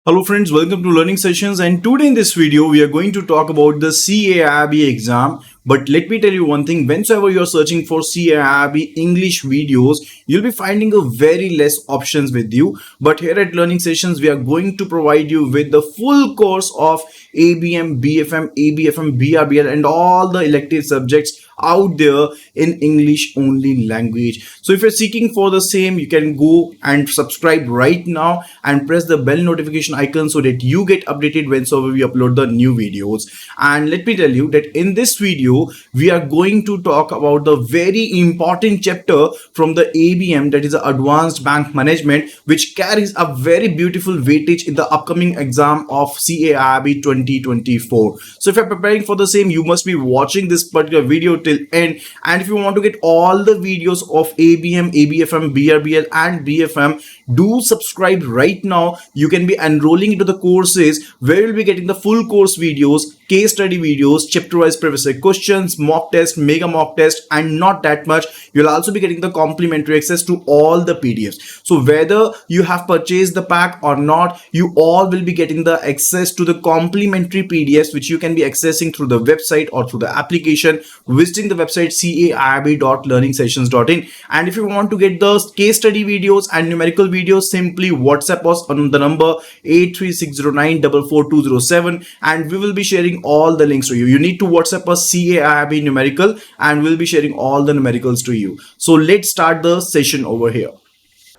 Hello friends, welcome to Learning Sessions, and today in this video we are going to talk about the CAIIB exam. But let me tell you one thing, whenever you are searching for CAIIB English videos, you'll be finding a very less options with you. But here at Learning Sessions, we are going to provide you with the full course of ABM, BFM, ABFM, BRBL and all the elective subjects out there in English only language. So if you're seeking for the same, you can go and subscribe right now and press the bell notification icon so that you get updated whenever we upload the new videos. And let me tell you that in this video we are going to talk about the very important chapter from the ABM, that is the Advanced Bank Management, which carries a very beautiful weightage in the upcoming exam of CAIIB 2024. So if you're preparing for the same, you must be watching this particular video till end. And if you want to get all the videos of ABM, ABFM, BRBL and BFM, do subscribe right now. You can be enrolling into the courses where you'll be getting the full course videos, case study videos, chapter wise previous questions, mock test, mega mock test, and not that much, you'll also be getting the complimentary access to all the PDFs. So whether you have purchased the pack or not, you all will be getting the access to the complimentary PDFs, which you can be accessing through the website or through the application, visiting the website caib.learningsessions.in. And if you want to get the case study videos and numerical videos, simply WhatsApp us on the number 83609442007, and we will be sharing all the links to you. You need to WhatsApp us CAIIB numerical and we'll be sharing all the numericals to you. So let's start the session over here.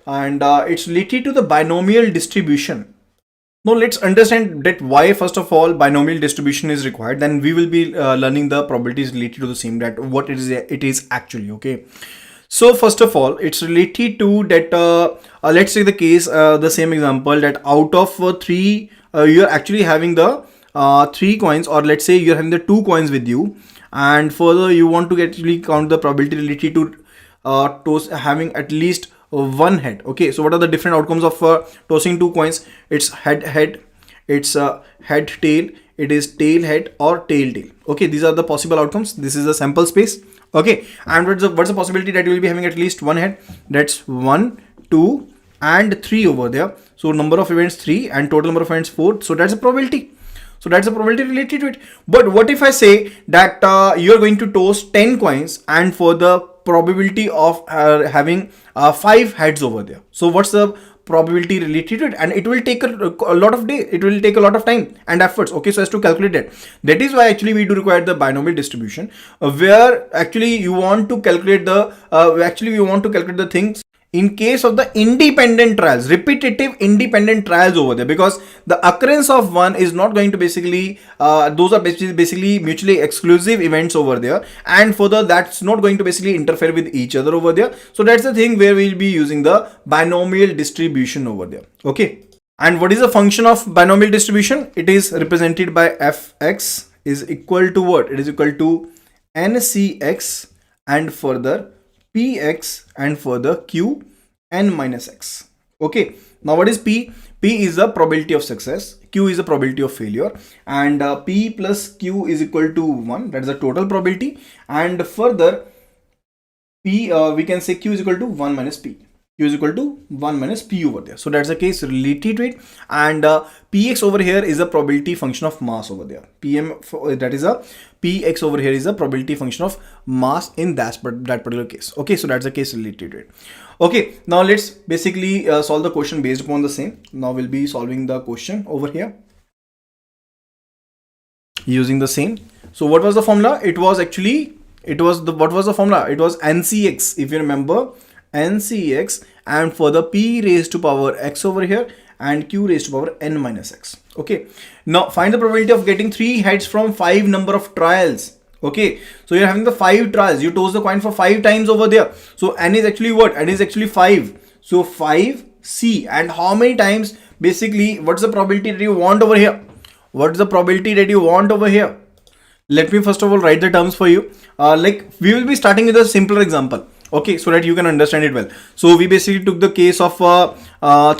And it's related to the binomial distribution. Now let's understand that why first of all binomial distribution is required. Then we will be learning the probabilities related to the same, that what it is actually. Okay. So first of all, it's related to that. Let's take the case, the same example, that out of three, you're actually having the three coins, or let's say you're having the two coins with you, and further you want to actually count the probability related to having at least one head. Okay, so what are the different outcomes of tossing two coins? It's head, it's head tail, it is tail head or tail tail. Okay, these are the possible outcomes. This is a sample space. Okay, and what's the possibility that you will be having at least one head? That's 1, 2 and 3 over there. So number of events 3 and total number of events 4. So that's a probability. So that's a probability related to it. But what if I say that you're going to toss 10 coins and for the probability of having 5 heads over there? So what's the probability related to it? And it will take a lot of days, it will take a lot of time and efforts. Okay, so as to calculate that is why actually we do require the binomial distribution, where actually you want to calculate the things in case of the independent trials, repetitive independent trials over there, because the occurrence of one is not going to basically those are basically mutually exclusive events over there, and further that's not going to basically interfere with each other over there. So that's the thing where we'll be using the binomial distribution over there. Okay, and what is the function of binomial distribution? It is represented by fx is equal to what? It is equal to ncx and further px and further q n minus x. Okay, now what is p? P is the probability of success, q is the probability of failure, and p plus q is equal to 1. That is the total probability, and further p we can say q is equal to 1 minus p. Q is equal to 1 minus p over there. So that's the case related to it, and px over here is a probability function of mass over there. That is a px over here is a probability function of mass in that particular case. Okay, so that's the case related to it. Okay, now let's basically solve the question based upon the same. Now we'll be solving the question over here using the same. So what was the formula? What was the formula? It was ncx, if you remember, ncx, and for the p raised to power x over here and q raised to power n minus x. Okay, now find the probability of getting 3 heads from 5 number of trials. Okay, so you're having the 5 trials, you toss the coin for 5 times over there. So n is actually what? N is actually 5. So 5c, and how many times? Basically, what's the probability that you want over here? What's the probability that you want over here? Let me first of all write the terms for you. Like we will be starting with a simpler example. okay, so that you can understand it well. So we basically took the case of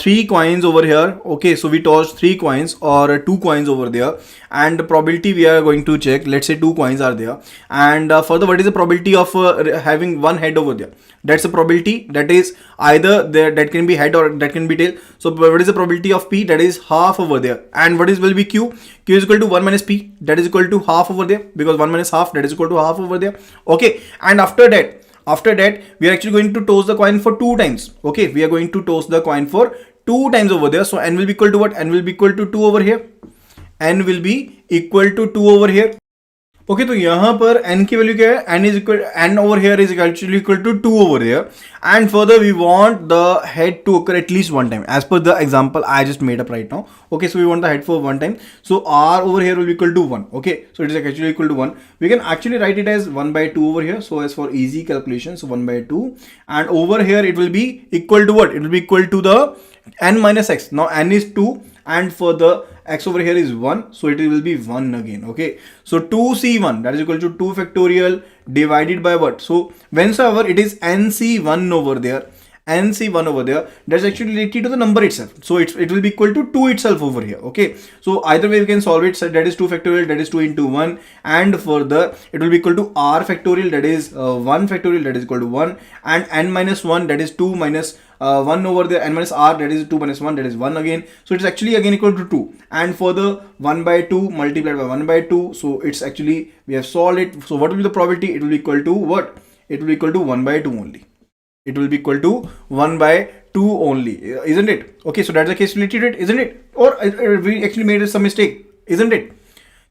3 coins over here. Okay, so we tossed 3 coins or 2 coins over there, and the probability we are going to check. Let's say 2 coins are there, and further, what is the probability of having one head over there? That's the probability, that is either there, that can be head or that can be tail. So what is the probability of P? That is half over there. And what is will be Q? Q is equal to 1 minus P, that is equal to half over there, because 1 minus half, that is equal to half over there. Okay, and after that we are actually going to toss the coin for 2 times. Okay, we are going to toss the coin for 2 times over there. So n will be equal to what? N will be equal to 2 over here. N will be equal to 2 over here. Okay, तो यहाँ पर n की value क्या है? n is equal, n over here is actually equal to 2 over here, and further we want the head to occur at least one time as per the example I just made up right now. Okay, so we want the head for one time, so r over here will be equal to 1. Okay, so it is actually equal to 1. We can actually write it as 1 by 2 over here, so as for easy calculation, so 1 by 2, and over here it will be equal to what? It will be equal to the n minus x. Now n is 2, and for the x over here is 1, so it will be 1 again. Okay, so 2c1, that is equal to 2 factorial divided by what? So whensoever it is nc1 over there, nc1 over there, that's actually related to the number itself, so it will be equal to 2 itself over here. Okay, so either way we can solve it. So that is 2 factorial, that is 2 into 1, and further it will be equal to r factorial, that is 1 factorial, that is equal to 1, and n minus 1, that is 2 minus 1 over there, n minus r, that is 2 minus 1, that is 1 again, so it's actually again equal to 2, and further 1 by 2 multiplied by 1 by 2, so it's actually, we have solved it. So what will be the probability? It will be equal to what? It will be equal to 1 by 2 only. It will be equal to 1 by 2 only, isn't it? Okay, so that's the case related to it, isn't it? Or we actually made some mistake, isn't it?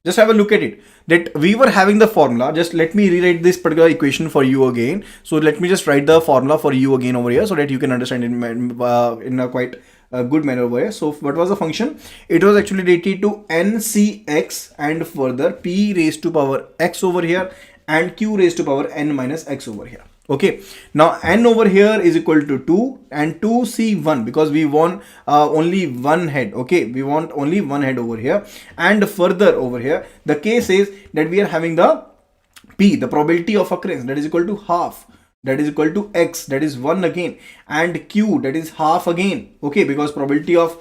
Just have a look at it, that we were having the formula. Just let me rewrite this particular equation for you again. So let me just write the formula for you again over here, so that you can understand it in a quite good manner over here. So what was the function? It was actually related to ncx, and further p raised to power x over here, and q raised to power n minus x over here. Okay, now n over here is equal to 2 and 2c1, because we want only one head. Okay, we want only one head over here, and further over here the case is that we are having the p, the probability of occurrence, that is equal to half, that is equal to x, that is 1 again, and q, that is half again. Okay, because probability of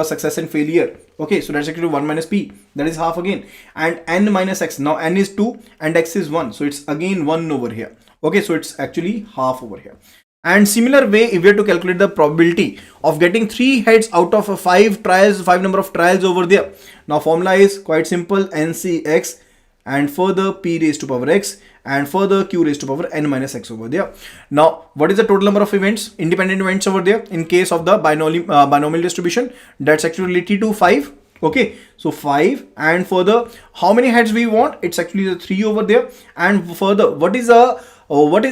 success and failure. Okay, so that's actually 1 minus p, that is half again, and n minus x. Now n is 2 and x is 1, so it's again 1 over here. Okay, so it's actually half over here. And similar way, if we are to calculate the probability of getting 3 heads out of 5 trials, 5 number of trials over there. Now formula is quite simple, ncx, and further p raised to power x, and further q raised to power n minus x over there. Now what is the total number of events, independent events over there in case of the binomial distribution? That's actually related to 5. Okay, so 5, and further how many heads we want? It's actually the 3 over there, and further what is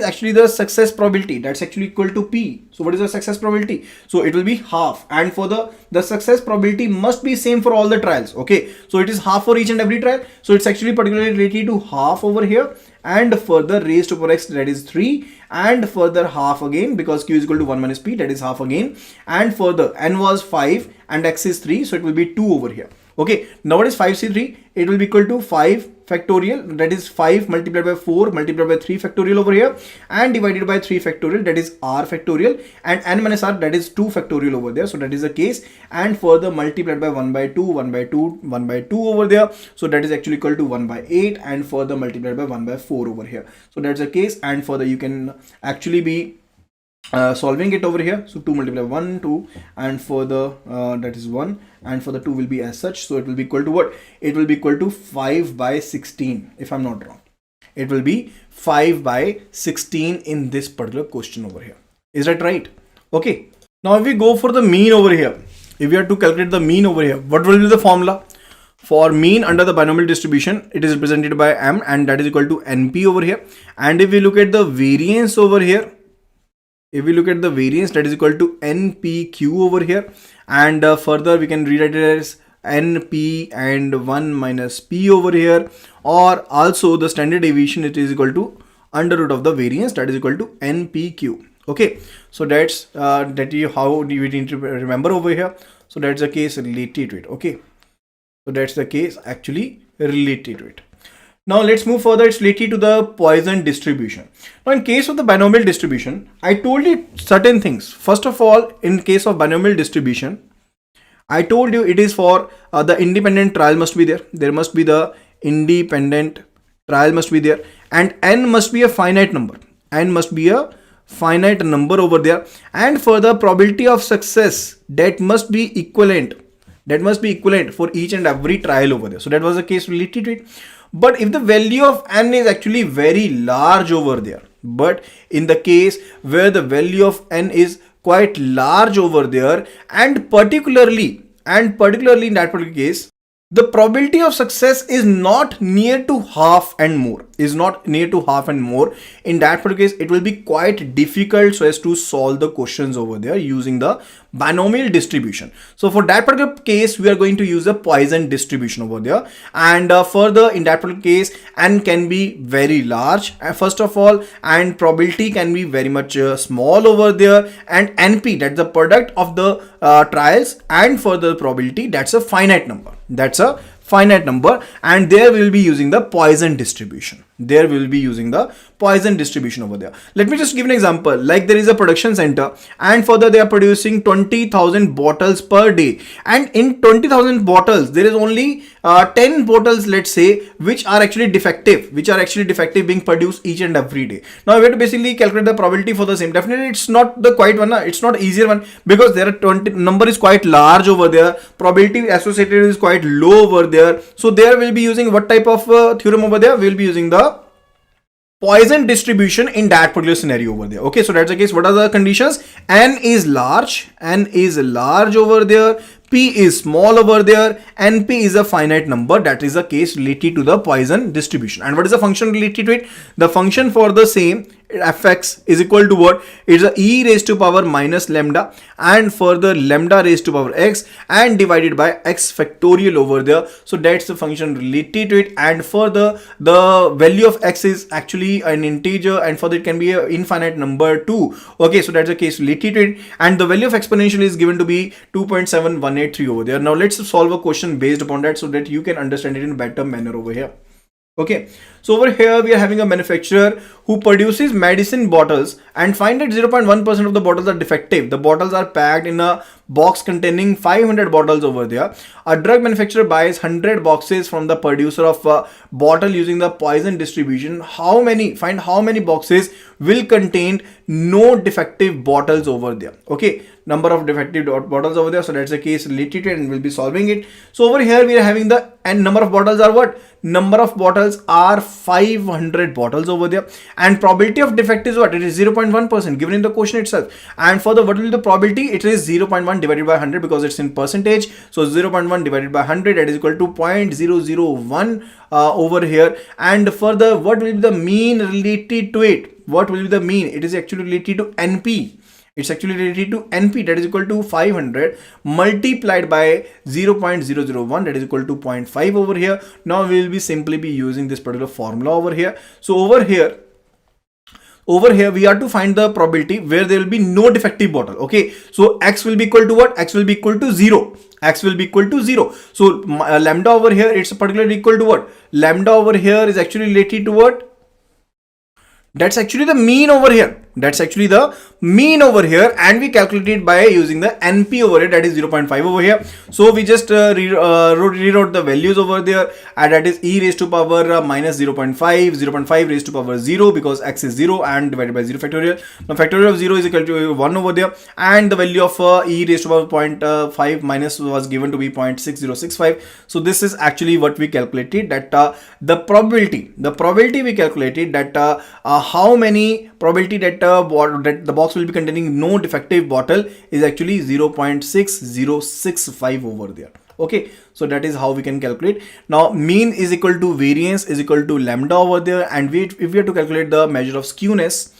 actually the success probability? That's actually equal to p. So what is the success probability? So it will be half, and for the success probability must be same for all the trials. Okay, so it is half for each and every trial, so it's actually particularly related to half over here, and further raised to power x, that is 3, and further half again, because q is equal to 1 minus p, that is half again, and further n was 5 and x is 3, so it will be 2 over here. Okay, now what is 5c3? It will be equal to 5 factorial, that is 5 multiplied by 4 multiplied by 3 factorial over here, and divided by 3 factorial, that is r factorial, and n minus r, that is 2 factorial over there. So that is the case, and further multiplied by 1 by 2, 1 by 2, 1 by 2 over there, so that is actually equal to 1 by 8, and further multiplied by 1 by 4 over here. So that's the case, and further you can actually be solving it over here. So 2 multiplied by 1, 2, and further that is 1, and for the 2 will be as such, so it will be equal to what? It will be equal to 5 by 16, if I'm not wrong. It will be 5 by 16 in this particular question over here. Is that right? Okay, now if we go for the mean over here, if we are to calculate the mean over here, what will be the formula? For mean under the binomial distribution, it is represented by m, and that is equal to np over here. And if we look at the variance over here, that is equal to npq over here, and further we can rewrite it as np and 1 minus p over here, or also the standard deviation, it is equal to under root of the variance, that is equal to npq. Okay, so that's how we need to remember over here. So that's the case related to it. Okay, so that's the case actually related to it. Now let's move further. It's related to the Poisson distribution. Now in case of the binomial distribution, I told you certain things. First of all, in case of binomial distribution, I told you it is for the independent trial must be there. There must be the independent trial must be there, and n must be a finite number. N must be a finite number over there, and for the probability of success, that must be equivalent. That must be equivalent for each and every trial over there. So that was the case related to it. But if the value of n is actually very large over there, but in the case where the value of n is quite large over there, and particularly in that particular case, the probability of success is not near to half and more, in that particular case, it will be quite difficult so as to solve the questions over there using the binomial distribution. So for that particular case, we are going to use the Poisson distribution over there, and further in that particular case, n can be very large first of all, and probability can be very much small over there, and np, that's the product of the trials, and for the probability, that's a finite number. And there we will be using the Poisson distribution. Over there. Let me just give an example. Like there is a production center, and further they are producing 20,000 bottles per day, and in 20,000 bottles there is only 10 bottles, let's say, which are actually defective being produced each and every day. Now we have to basically calculate the probability for the same. Definitely it's not the quite one, it's not easier one, because there are 20 number is quite large over there, probability associated is quite low over there. So there we'll be using what type of theorem over there? We'll be using the Poisson distribution in that particular scenario over there. Okay, so that's the case. What are the conditions? N is large over there, P is small over there, and P is a finite number. That is the case related to the Poisson distribution. And what is the function related to it? The function for the same fx is equal to what? It's a e raised to power minus lambda, and further lambda raised to power x, and divided by x factorial over there. So that's the function related to it. And further the value of x is actually an integer, and further it can be an infinite number too. Okay, so that's the case related to it. And the value of exponential is given to be 2.7183 over there. Now let's solve a question based upon that so that you can understand it in a better manner over here. Okay, so over here we are having a manufacturer who produces medicine bottles and find that 0.1% of the bottles are defective. The bottles are packed in a box containing 500 bottles over there. A drug manufacturer buys 100 boxes from the producer of a bottle using the Poisson distribution. Find how many boxes will contain no defective bottles over there. Okay, number of defective bottles over there. So that's the case related to it, and we'll be solving it. So over here we are having the number of bottles are what? Number of bottles are 500 bottles over there, and probability of defect is what? It is 0.1% given in the question itself. And for the what will be the probability? It is 0.1 divided by 100 because it's in percentage. So 0.1 divided by 100, that is equal to 0.001 over here. And further, what will be the mean related to it? What will be the mean? It is actually related to NP. It's actually related to NP, that is equal to 500 multiplied by 0.001, that is equal to 0.5 over here. Now we will be simply be using this particular formula over here. So over here we are to find the probability where there will be no defective bottle. Okay, so x will be equal to what? X will be equal to 0. X will be equal to 0. So lambda over here, it's particularly equal to what? Lambda over here is actually related to what? That's actually the mean over here. And we calculated by using the NP over here, that is 0.5 over here. So we just rewrote the values over there, and that is e raised to power minus 0.5 raised to power 0 because x is 0, and divided by 0 factorial. Now factorial of 0 is equal to 1 over there, and the value of e raised to power 0.5 minus was given to be 0.6065. So this is actually what we calculated, that the probability we calculated, that how many probability that the box will be containing no defective bottle is actually 0.6065 over there. Okay, so that is how we can calculate. Now mean is equal to variance is equal to lambda over there, and if we have to calculate the measure of skewness,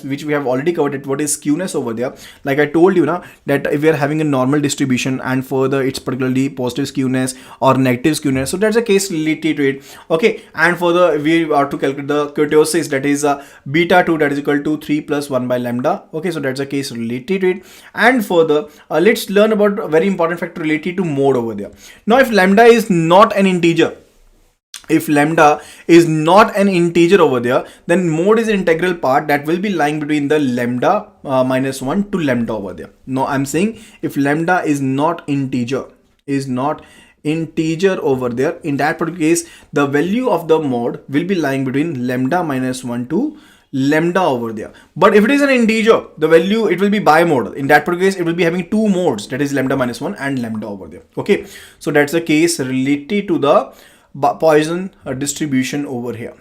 which we have already covered it. What is skewness over there? Like I told you now, that if we are having a normal distribution and further it's particularly positive skewness or negative skewness, so that's a case related to it. Okay, and further we are to calculate the kurtosis, that is beta 2, that is equal to 3 plus 1 by lambda. Okay, so that's a case related to it. And further let's learn about a very important factor related to mode over there. Now if lambda is not an integer, if lambda is not an integer over there, then mode is an integral part that will be lying between the lambda minus 1 to lambda over there. No, I'm saying if lambda is not integer, over there, in that particular case, the value of the mode will be lying between lambda minus 1 to lambda over there. But if it is an integer, the value, it will be bimodal. In that particular case, it will be having two modes, that is lambda minus 1 and lambda over there. Okay, so that's the case related to the Poisson distribution over here.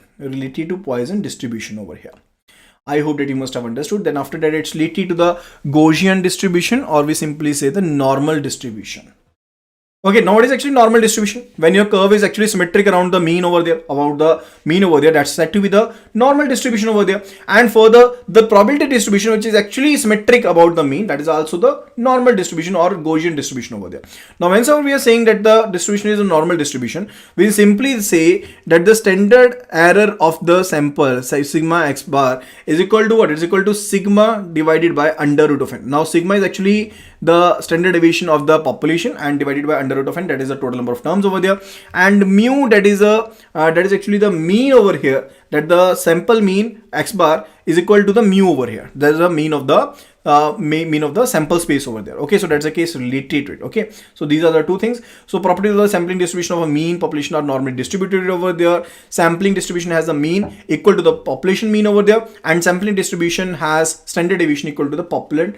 I hope that you must have understood. Then after that, it's related to the Gaussian distribution, or we simply say the normal distribution. Okay, now what is actually normal distribution? When your curve is actually symmetric around the mean over there, that's said to be the normal distribution over there. And further, the probability distribution, which is actually symmetric about the mean, that is also the normal distribution or Gaussian distribution over there. Now, whenever we are saying that the distribution is a normal distribution, we simply say that the standard error of the sample, say sigma x bar, is equal to what? It is equal to sigma divided by under root of n. Now, sigma is actually the standard deviation of the population, and divided by under root of n, that is the total number of terms over there, and mu, that is actually the mean over here, that the sample mean x bar is equal to the mu over here. That is the mean of the sample space over there. Okay, so that's the case related to it. Okay, so these are the two things. So properties of the sampling distribution of a mean population are normally distributed over there. Sampling distribution has a mean equal to the population mean over there, and sampling distribution has standard deviation equal to the population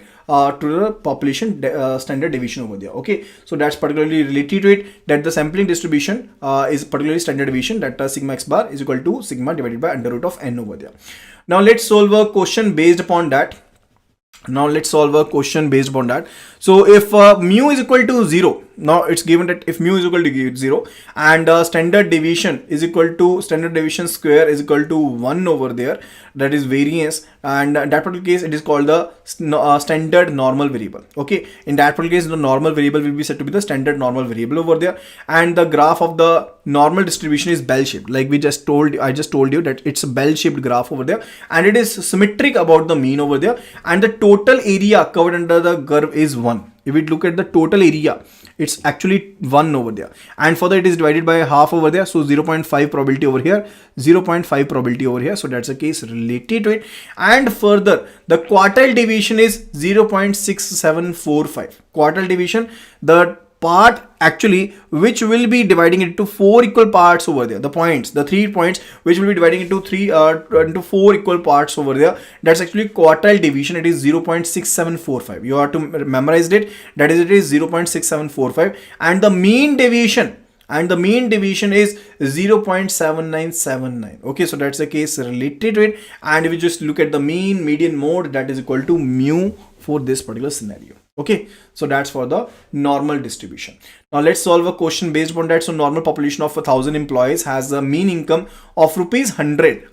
standard deviation over there. Okay, so that's particularly related to it, that the sampling distribution is particularly standard deviation, that sigma x bar is equal to sigma divided by under root of n over there. Now let's solve a question based upon that. So if mu is equal to 0, now it's given that if mu is equal to 0 and standard deviation square is equal to 1 over there, that is variance, and in that particular case it is called the standard normal variable. Okay, in that particular case the normal variable will be said to be the standard normal variable over there, and the graph of the normal distribution is bell shaped, like I just told you that it's a bell shaped graph over there, and it is symmetric about the mean over there, and the total area covered under the curve is 1. If we look at the total area, it's actually 1 over there, and further it is divided by half over there, so 0.5 probability over here, 0.5 probability over here, so that's a case related to it. And further, the quartile deviation is 0.6745. Quartile deviation, the part actually which will be dividing it into 4 equal parts over there, the 3 points which will be dividing into 4 equal parts over there, that's actually quartile division. It is 0.6745. you have to memorize it, that is, it is 0.6745, and the mean deviation is 0.7979. okay, so that's the case related to it. And if we just look at the mean median mode, that is equal to mu for this particular scenario. Okay, so that's for the normal distribution. Now let's solve a question based upon that. So normal population of 1,000 employees has a mean income of rupees 800.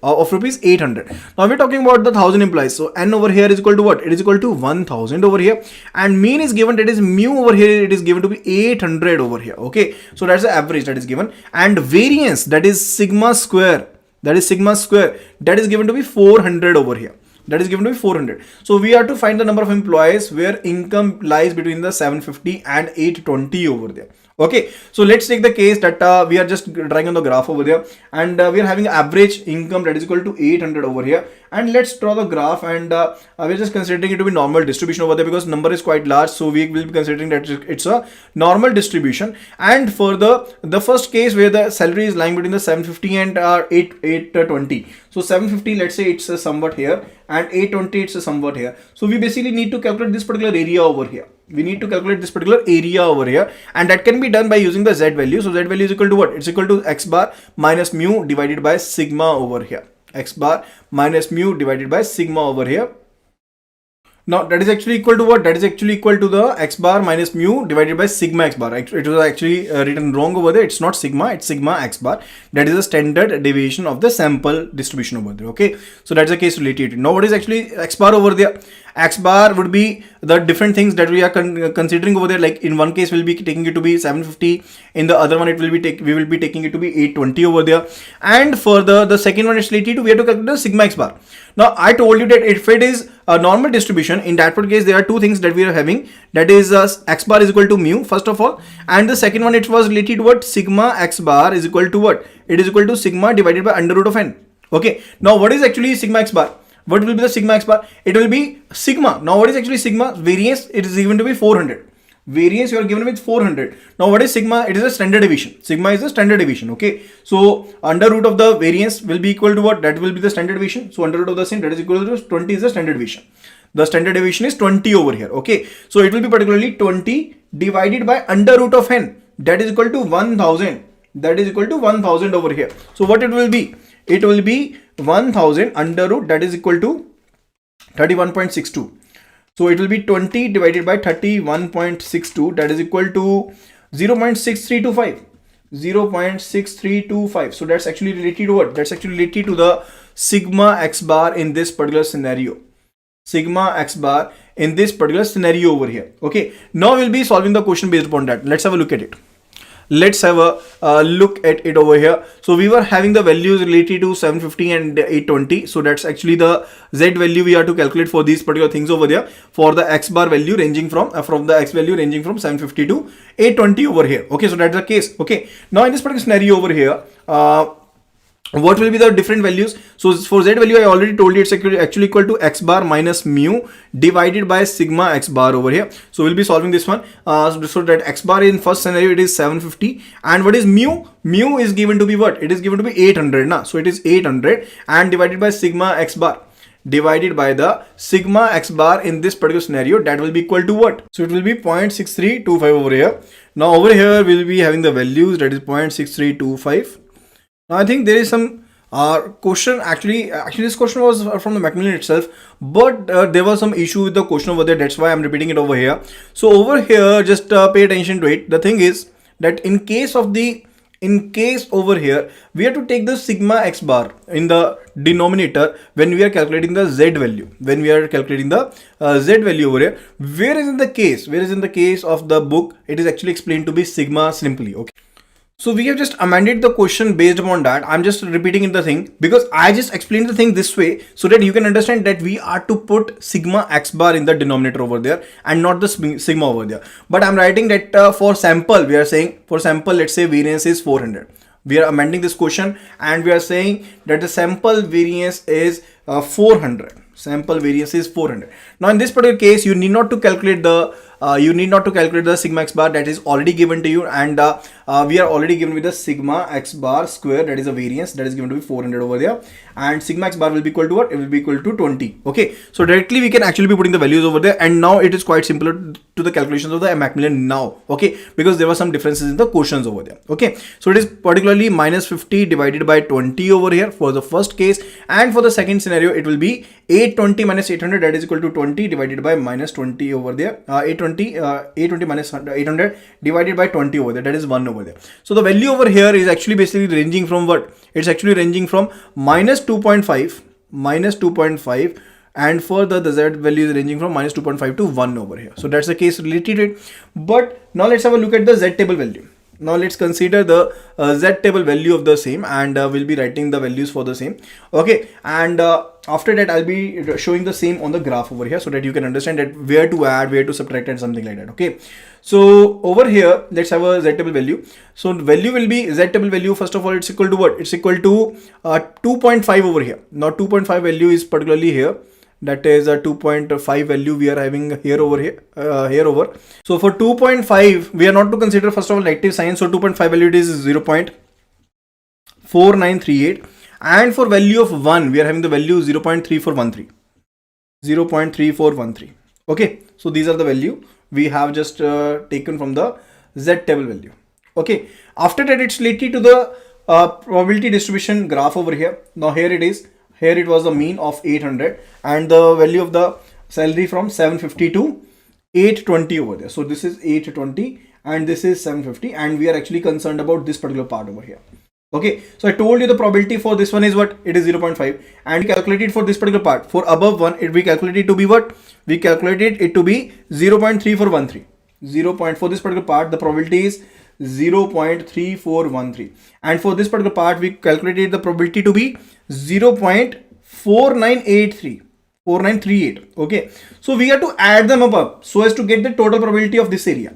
Now we're talking about the 1,000 employees. So n over here is equal to what? It is equal to 1,000 over here, and mean is given, that is mu over here, it is given to be 800 over here. Okay, so that's the average that is given, and variance, that is sigma square, that is given to be 400 over here. So we have to find the number of employees where income lies between the 750 and 820 over there. Okay, so let's take the case that we are just drawing on the graph over there, and we are having average income that is equal to 800 over here, and let's draw the graph, and we're just considering it to be normal distribution over there because number is quite large, so we will be considering that it's a normal distribution. And further, the first case where the salary is lying between the 750 and 820, so 750, let's say it's somewhat here, and 820 it's somewhat here, so we basically need to calculate this particular area over here. And that can be done by using the z value. So z value is equal to what? It's equal to x bar minus mu divided by sigma over here. Now that is actually equal to what? That is actually equal to the x bar minus mu divided by sigma x bar. It was actually written wrong over there. It's not sigma, it's sigma x bar. That is the standard deviation of the sample distribution over there. Okay, so that's the case related. Now what is actually x bar over there? X bar would be the different things that we are considering over there. Like in one case we'll be taking it to be 750, in the other one it will be we will be taking it to be 820 over there. And further the second one is related to, we have to calculate the sigma X bar. Now I told you that if it is a normal distribution, in that case there are two things that we are having, that is X bar is equal to mu first of all, and the second one, it was related to what, sigma X bar is equal to what, it is equal to sigma divided by under root of n. Okay, now what is actually sigma X bar? What will be the sigma X bar? It will be sigma. Now what is actually sigma? Variance, it is given to be 400. Variance you are given with 400. Now what is sigma? It is a standard deviation. Sigma is the standard deviation. Okay, so under root of the variance will be equal to what? That will be the standard deviation. So under root of the same, that is equal to 20 is the standard deviation. The standard deviation is 20 over here. Okay, so it will be particularly 20 divided by under root of n, that is equal to 1000. That is equal to 1000 over here. So what it will be? It will be 1000 under root, that is equal to 31.62. So it will be 20 divided by 31.62, that is equal to 0.6325. 0.6325. So that's actually related to what? That's actually related to the sigma X bar in this particular scenario. Sigma X bar in this particular scenario over here. Okay, now we'll be solving the question based upon that. Let's have a look at it. Let's have a look at it over here. So we were having the values related to 750 and 820. So that's actually the Z value we are to calculate for these particular things over there, for the X bar value ranging from the X value ranging from 750 to 820 over here. Okay, so that's the case. Okay, now in this particular scenario over here, what will be the different values? So for Z value, I already told you it's actually equal to X bar minus mu divided by sigma X bar over here. So we'll be solving this one. So that X bar in first scenario, it is 750. And what is mu? Mu is given to be what? It is given to be 800. Na? So it is 800 and divided by sigma X bar. Divided by the sigma X bar in this particular scenario, that will be equal to what? So it will be 0.6325 over here. Now over here, we'll be having the values, that is 0.6325. Now I think there is some question, actually this question was from the Macmillan itself, but there was some issue with the question over there. That's why I'm repeating it over here. So over here, just pay attention to it. The thing is that in case over here, we have to take the sigma X bar in the denominator when we are calculating the Z value. When we are calculating the Z value over here, whereas in the case of the book, it is actually explained to be sigma simply. Okay. So we have just amended the question based upon that. I'm just repeating in the thing because I just explained the thing this way so that you can understand that we are to put sigma X bar in the denominator over there and not the sigma over there. But I'm writing that for sample, we are saying for sample, let's say variance is 400. We are amending this question and we are saying that the sample variance is 400. Sample variance is 400. Now in this particular case, you need not to calculate the sigma X bar, that is already given to you, and we are already given with the sigma X bar square, that is a variance that is given to be 400 over there, and sigma X bar will be equal to what? It will be equal to 20. Okay, so directly we can actually be putting the values over there, and now it is quite simpler to the calculations of the Macmillan now. Okay, because there were some differences in the questions over there. Okay, so it is particularly minus 50 divided by 20 over here for the first case, and for the second scenario it will be 820 minus 800, that is equal to 20 divided by minus 20 over there. 820 minus 800 divided by 20 over there, that is 1 over there. So the value over here is actually basically ranging from what? It's actually ranging from minus 2.5, and further the Z value is ranging from minus 2.5 to 1 over here. So that's the case related to it. But now let's have a look at the Z table value. Now let's consider the Z table value of the same, and we'll be writing the values for the same. Okay, and after that I'll be showing the same on the graph over here so that you can understand that where to add, where to subtract, and something like that. Okay, so over here let's have a Z table value. So value will be Z table value. First of all, it's equal to what? It's equal to 2.5 over here. Now 2.5 value is particularly here. That is a 2.5 value we are having here over here, over. So for 2.5, we are not to consider first of all negative sign. So 2.5 value is 0.4938, and for value of 1, we are having the value 0.3413. 0.3413. Okay, so these are the value we have just taken from the Z table value. Okay, after that it's related to the probability distribution graph over here. Now here it is. Here it was the mean of 800 and the value of the salary from 750 to 820 over there. So this is 820 and this is 750, and we are actually concerned about this particular part over here. Okay, so I told you the probability for this one is what? It is 0.5, and we calculated for this particular part. For above one, we calculated to be what? We calculated it to be 0.3413. 0. For this particular part, the probability is 0.3413, and for this particular part, we calculated the probability to be 0.4983. 4938. Okay, so we have to add them up so as to get the total probability of this area.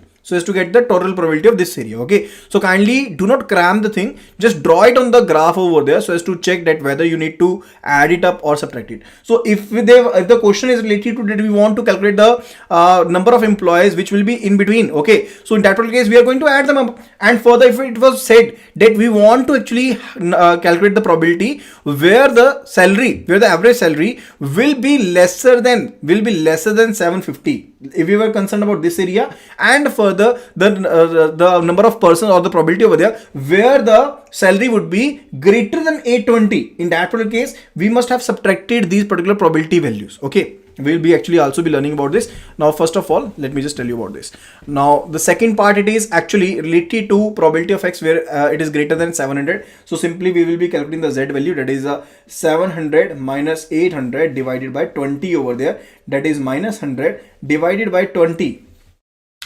Okay, so kindly do not cram the thing, just draw it on the graph over there so as to check that whether you need to add it up or subtract it. So if the question is related to that we want to calculate the number of employees which will be in between, okay, so in that case we are going to add them up. And further, if it was said that we want to actually calculate the probability where the average salary will be lesser than 750, if we were concerned about this area, and further the number of persons or the probability over there where the salary would be greater than 820, in that particular case we must have subtracted these particular probability values. Okay, we'll be actually also be learning about this. Now first of all, let me just tell you about this. Now the second part, it is actually related to probability of x where it is greater than 700. So simply we will be calculating the z value, that is 700 minus 800 divided by 20 over there, that is minus 100 divided by 20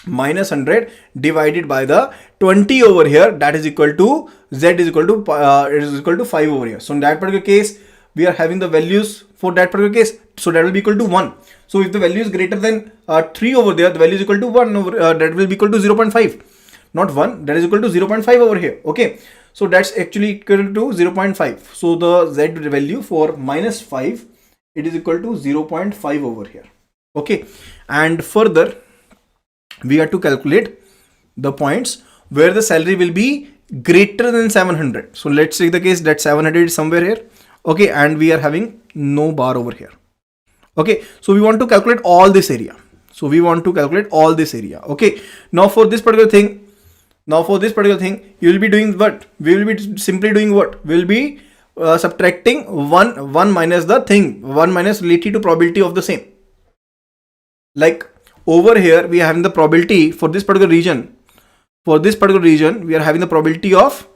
minus 100 divided by the 20 over here, that is equal to z is equal to 5 over here. So in that particular case we are having the values for that particular case, so that will be equal to 1. So if the value is greater than 3 over there, the value is equal to 1 over that will be equal to 0.5, not 1, that is equal to 0.5 over here. Okay, so that's actually equal to 0.5. so the z value for minus 5, it is equal to 0.5 over here. Okay, and further we have to calculate the points where the salary will be greater than 700. So let's take the case that 700 is somewhere here. Okay, and we are having no bar over here. Okay, so we want to calculate all this area. Okay, now for this particular thing, you will be doing what? We will be simply doing what? We will be subtracting 1 minus the thing, 1 minus related to probability of the same. Like over here we are having the probability for this particular region. We are having the probability of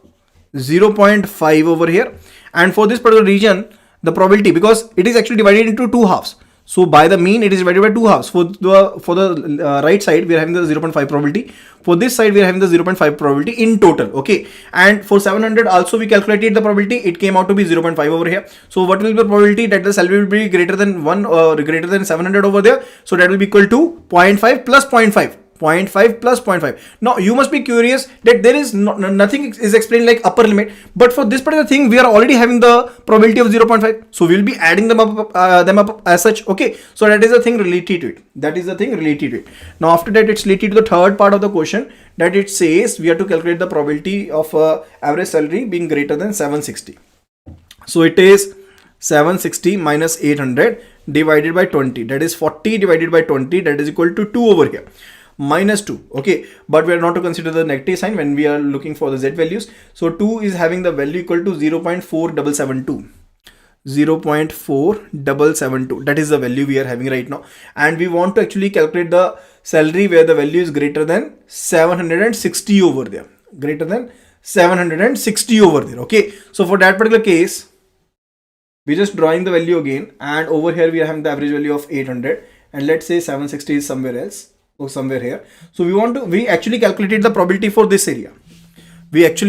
0.5 over here, and for this particular region the probability, because it is actually divided into two halves, so by the mean it is divided by two halves. For the right side we are having the 0.5 probability, for this side we are having the 0.5 probability in total. Okay, and for 700 also we calculated the probability, it came out to be 0.5 over here. So what will be the probability that the salary will be greater than 1 or greater than 700 over there? So that will be equal to 0.5 plus 0.5. 0.5 plus 0.5. Now you must be curious that there is nothing is explained like upper limit, but for this particular thing we are already having the probability of 0.5, so we will be adding them up as such. Okay, so that is the thing related to it. Now after that, it's related to the third part of the question, that it says we have to calculate the probability of average salary being greater than 760. So it is 760 minus 800 divided by 20, that is 40 divided by 20, that is equal to 2 over here, minus 2. Okay, but we are not to consider the negative sign when we are looking for the z values. So 2 is having the value equal to 0.4772. 0.4772, that is the value we are having right now, and we want to actually calculate the salary where the value is greater than 760 over there, Okay, so for that particular case we just drawing the value again, and over here we are having the average value of 800, and let's say 760 is somewhere else or somewhere here. So we actually calculated the probability for this area. Which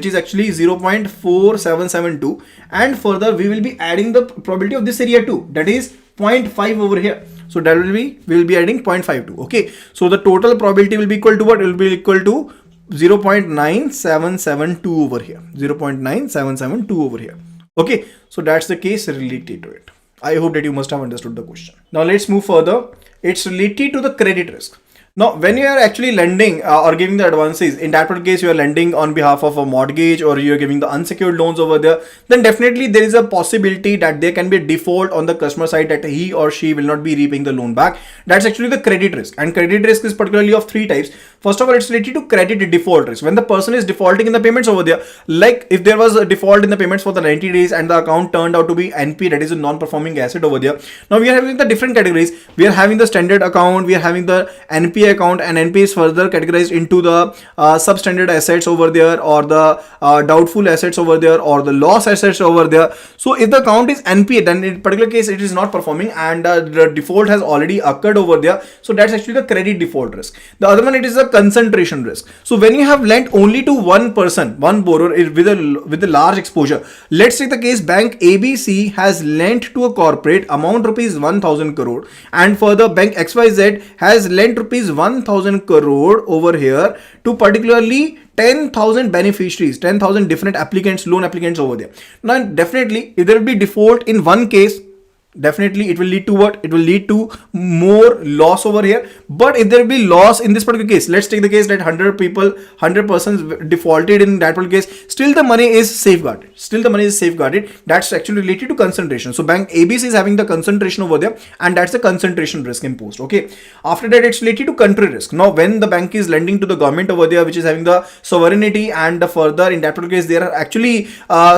is actually 0.4772, and further we will be adding the probability of this area too, that is 0.5 over here. So that we will be adding 0.52. Okay, so the total probability will be equal to what? It will be equal to 0.9772 over here. 0.9772 over here. Okay, so that's the case related to it. I hope that you must have understood the question. Now let's move further. It's related to the credit risk. Now, when you are actually lending or giving the advances, in that particular case, you are lending on behalf of a mortgage or you are giving the unsecured loans over there, then definitely there is a possibility that there can be a default on the customer side, that he or she will not be repaying the loan back. That's actually the credit risk. And credit risk is particularly of three types. First of all, it's related to credit default risk. When the person is defaulting in the payments over there, like if there was a default in the payments for the 90 days and the account turned out to be NP, that is a non-performing asset over there. Now we are having the different categories. We are having the standard account, we are having the NP account, and NP is further categorized into the substandard assets over there, or the doubtful assets over there, or the loss assets over there. So if the account is NPA, then in particular case it is not performing, and the default has already occurred over there. So that's actually the credit default risk. The other one, it is a concentration risk. So when you have lent only to one person, one borrower with a large exposure, let's take the case bank ABC has lent to a corporate amount rupees 1000 crore, and further bank XYZ has lent rupees 1000 crore over here to particularly 10,000 beneficiaries, 10,000 different applicants, loan applicants over there. Now definitely if there will be default in one case, definitely it will lead to what? It will lead to more loss over here. But if there will be loss in this particular case, let's take the case that 100 people, 100 persons defaulted in that particular case, still the money is safeguarded. Still the money is safeguarded. That's actually related to concentration. So bank ABC is having the concentration over there, and that's the concentration risk imposed. Okay. After that, it's related to country risk. Now, when the bank is lending to the government over there, which is having the sovereignty, and the further in that particular case, they are actually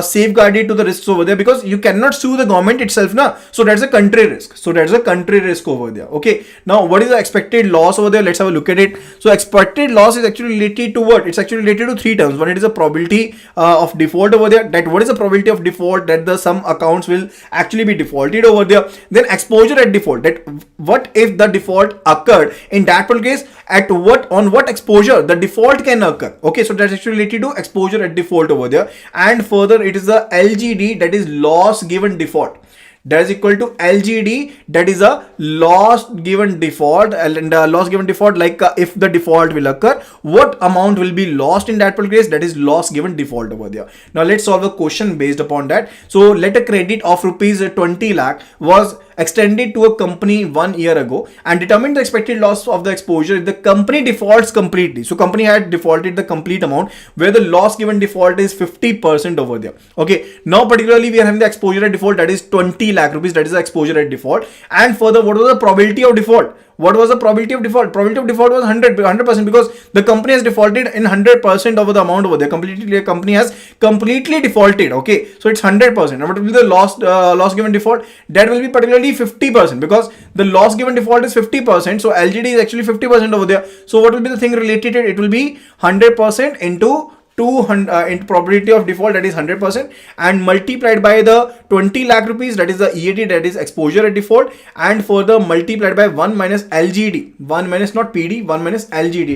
safeguarded to the risks over there, because you cannot sue the government itself now. So that's a country risk. So that's a country risk over there. Okay. Now, what is the expected loss over there? Let's have a look at it. So expected loss is actually related to what? It's actually related to three terms. One, it is a probability of default over there. That what is the probability of default, that the some accounts will actually be defaulted over there. Then exposure at default, that what if the default occurred in that particular case, at what, on what exposure the default can occur. Okay. So that's actually related to exposure at default over there. And further, it is the LGD, that is loss given default. That is equal to LGD, that is a loss given default, and loss given default, like if the default will occur, what amount will be lost in that particular case, that is loss given default over there. Now let's solve a question based upon that. So let a credit of rupees 20 lakh was extended to a company 1 year ago, and determine the expected loss of the exposure if the company defaults completely. So company had defaulted the complete amount, where the loss given default is 50% over there. Okay. Now particularly we are having the exposure at default, that is 20 lakh rupees, that is the exposure at default. And further, what was the probability of default? What was the probability of default? Probability of default was 100%, because the company has defaulted in 100% over the amount over there. The company has completely defaulted. Okay. So it's 100%. Now what will be the loss given default? That will be particularly 50%, because the loss given default is 50%. So LGD is actually 50% over there. So what will be the thing related? It will be 100% into 200 into probability of default, that is 100%, and multiplied by the 20 lakh rupees, that is the EAD, that is exposure at default, and further multiplied by 1 minus LGD, 1 minus not PD, 1 minus LGD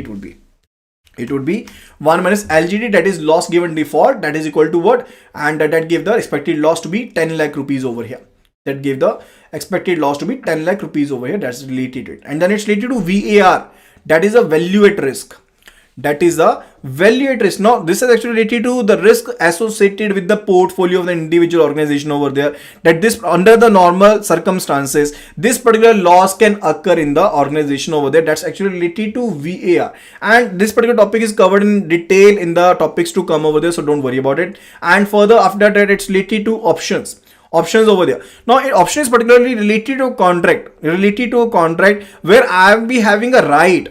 it would be 1 minus LGD, that is loss given default, that is equal to what? And that gave the expected loss to be 10 lakh rupees over here. That gave the expected loss to be 10 lakh rupees over here. That's related to it. And then it's related to VAR, that is a value at risk. That is the value at risk. Now this is actually related to the risk associated with the portfolio of the individual organization over there, that this under the normal circumstances, this particular loss can occur in the organization over there. That's actually related to VAR, and this particular topic is covered in detail in the topics to come over there, so don't worry about it. And further, after that, it's related to options over there. Now option is particularly related to a contract, where I'll be having a right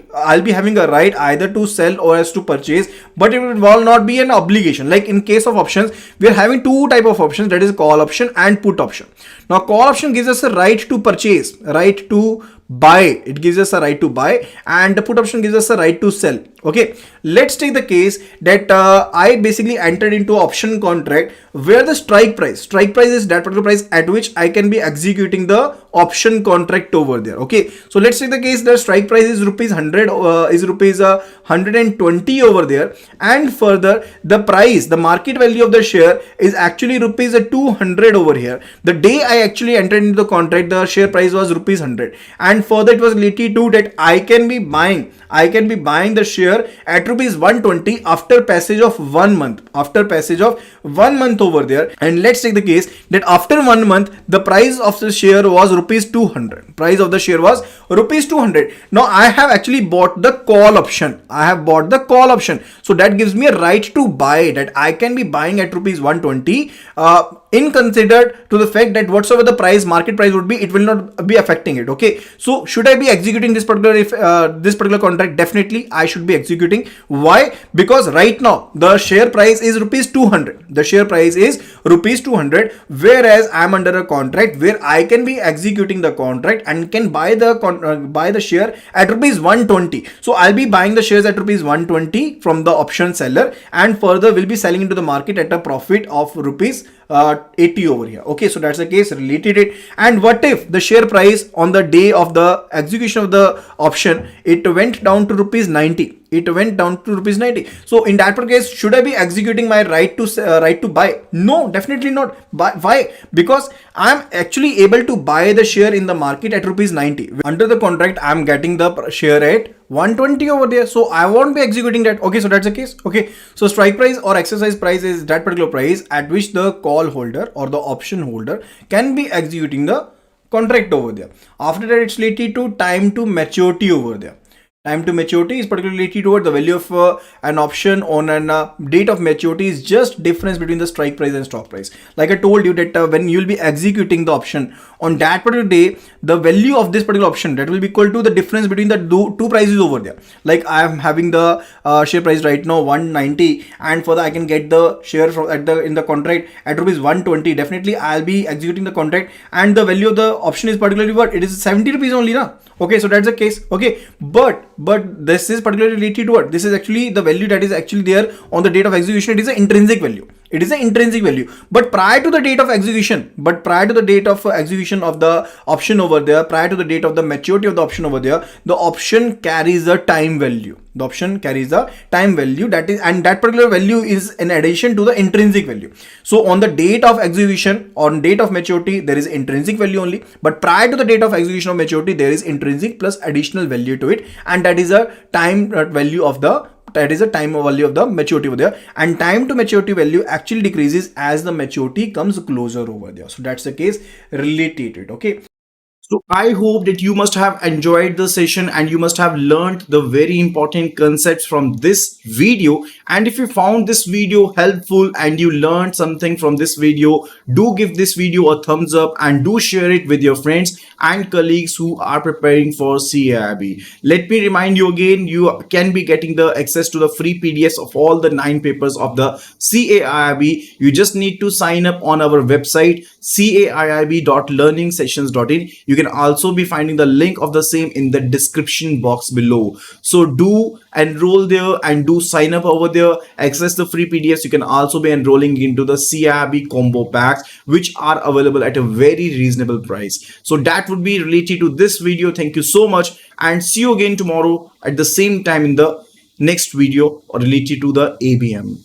either to sell or as to purchase, but it will not be an obligation. Like in case of options, we are having two type of options, that is call option and put option. Now call option gives us a right to purchase, right to buy, it gives us a right to buy, and the put option gives us a right to sell. Okay, let's take the case that I basically entered into option contract, where the strike price is that particular price at which I can be executing the option contract over there. Okay, so let's take the case the strike price is rupees 100, is rupees 120 over there, and further the market value of the share is actually rupees 200 over here. The day I actually entered into the contract, the share price was rupees 100, and further it was related to that I can be buying the share at rupees 120 after passage of 1 month, over there. And let's take the case that after 1 month the price of the share was rupees 200. Now I have actually bought the call option. So that gives me a right to buy, that I can be buying at rupees 120 in considered to the fact that whatsoever the market price would be, it will not be affecting it. Okay, So should I be executing this particular, if this particular contract? Definitely I should be executing. Why? Because right now the share price is rupees 200. The share price is rupees 200, whereas I am under a contract where I can be executing the contract and can buy the share at rupees 120. So I'll be buying the shares at rupees 120 from the option seller, and further will be selling into the market at a profit of rupees 80 over here. Okay, so that's the case related it. And what if the share price on the day of the execution of the option, it went down to rupees 90? It went down to rupees 90. So in that case, should I be executing my right to buy? No, definitely not. Why? Because I'm actually able to buy the share in the market at rupees 90. Under the contract, I'm getting the share at 120 over there, so I won't be executing that. Okay, so that's the case. Okay, so strike price or exercise price is that particular price at which the call holder or the option holder can be executing the contract over there. After that, it's related to time to maturity over there. Time to maturity is particularly related toward the value of an option on an date of maturity is just difference between the strike price and stock price. Like I told you that when you'll be executing the option on that particular day, the value of this particular option that will be equal to the difference between the two prices over there. Like I am having the share price right now 190, and further I can get the share from in the contract at rupees 120. Definitely I'll be executing the contract, and the value of the option is particularly what? It is 70 rupees only, na? Okay, so that's the case. Okay, but this is particularly related to what? This is actually the value that is actually there on the date of execution. It is an intrinsic value. It is an intrinsic value. But prior to the date of execution, of the option over there, prior to the date of the maturity of the option over there, the option carries a time value. The option carries a time value, that is, and that particular value is in addition to the intrinsic value. So on the date of execution, on date of maturity, there is intrinsic value only, but prior to the date of execution of maturity, there is intrinsic plus additional value to it, and that is a time value of the maturity over there. And time to maturity value actually decreases as the maturity comes closer over there. So that's the case related to it. Okay, so I hope that you must have enjoyed the session and you must have learned the very important concepts from this video. And if you found this video helpful and you learned something from this video, do give this video a thumbs up and do share it with your friends and colleagues who are preparing for CAIIB. Let me remind you again, you can be getting the access to the free PDFs of all the 9 papers of the CAIIB. You just need to sign up on our website caiib.learningsessions.in. You can also be finding the link of the same in the description box below. So do enroll there and do sign up over there, access the free PDFs. You can also be enrolling into the CAIIB combo packs, which are available at a very reasonable price. So that would be related to this video. Thank you so much, and see you again tomorrow at the same time in the next video related to the ABM.